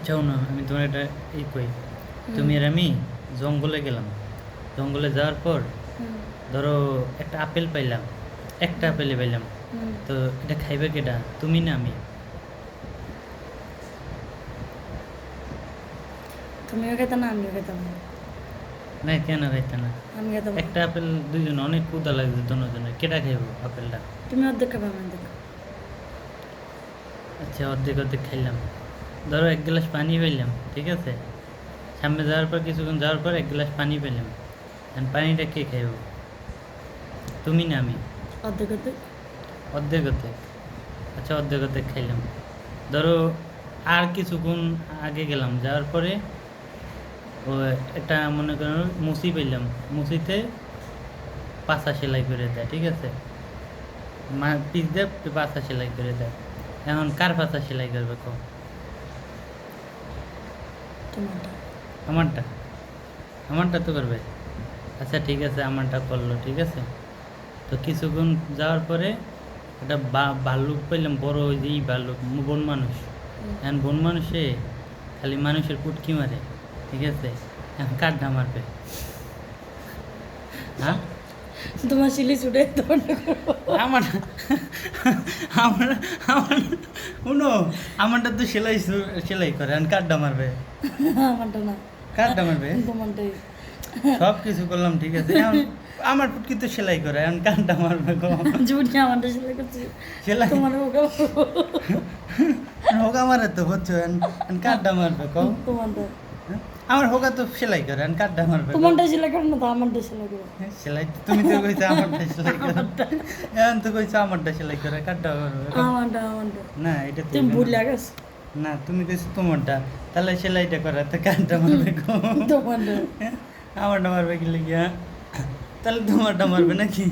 আচ্ছা না আমি তোমার একটা কই তুমি আর আমি জঙ্গলে গেলাম। জঙ্গলে যাওয়ার পর ধরো একটা আপেল পাইলাম, একটা আপেলে পাইলাম। তো এটা খাইবে কেটা, তুমি না আমি? তুমিও খেতে না, আমিও খেতাম না। না কেন খাইতে না? আমি খেতাম না। একটা আপেল দুইজন অনেক ক্ষুধা লাগছে দুজনের, কেটা খাইব আপেলটা? তুমি অর্ধেক খাবে, আমি অর্ধেক খাবো। আচ্ছা অর্ধেক অর্ধেক খাইলাম। ধরো এক গ্লাস পানি পাইলাম, ঠিক আছে? সামনে যাওয়ার পর কিছুক্ষণ যাওয়ার পর এক গ্লাস পানি পেলাম। এখন পানিটা কে খাইব, তুমি না আমি? অর্ধেক অর্ধেক। অর্ধেক অর্ধেক। আচ্ছা অর্ধেক অর্ধেক খাইলাম। ধরো আর কিছুক্ষণ আগে গেলাম, যাওয়ার পরে ও একটা মনে করো মুসি পেলাম, মুসিতে পাছা সেলাই করে দেয়, ঠিক আছে? পিস দিয়ে পাছা সেলাই করে দেয়। এখন কার পাছা সেলাই করবে কো? তোমারটা। আমারটা? আমারটা তো করবে। আচ্ছা ঠিক আছে, আমারটা করলো, ঠিক আছে। তো কিছুক্ষণ যাওয়ার পরে একটা ভাল্লুক পেলাম, বড় ওই যে ভাল্লুক, বন মানুষ। এখন বন মানুষে খালি মানুষের পুটকি মারে, ঠিক আছে? এখন কাঠটা মারবে? হ্যাঁ তোমার শিলি ছুটে আমার আমার আমার শুনো, আমারটা তো সেলাই সেলাই করে, এখন কাঠটা মারবে? আমারটা না, কাঠটা মারবে? তোমারটাই। সব কিছু করলাম, ঠিক আছে। এখন আমার পুটকি তো সেলাই করে, এখন কাঠটা মারবে গো? জুটি আমারটা সেলাই করছি, সেলাই তোমার হোগা মারে তো বুঝছো, এখন কাঠটা মারবে কও? তোমারটা। আমার হোগা তো সেলাই করে, এখন কাঠটা মারবে কও? তোমারটা সেলাই করে না তো আমারটা সেলাই করে। সেলাই তুমি তো কইছো আমারটা সেলাই করে, এখন তো কইছো আমারটা সেলাই করে, কাঠটা মারবে কও? আমারটা। না এটা তো তুমি ভুল লাগাস। না, তুমি কইছো তোমারটা, তাহলে সেলাইটা করে তো কাঠটা মারবে কও? তোমারটা। আমারটা মারবে কি লাগিয়া? তাহলে তোমারটা মারবে নাকি?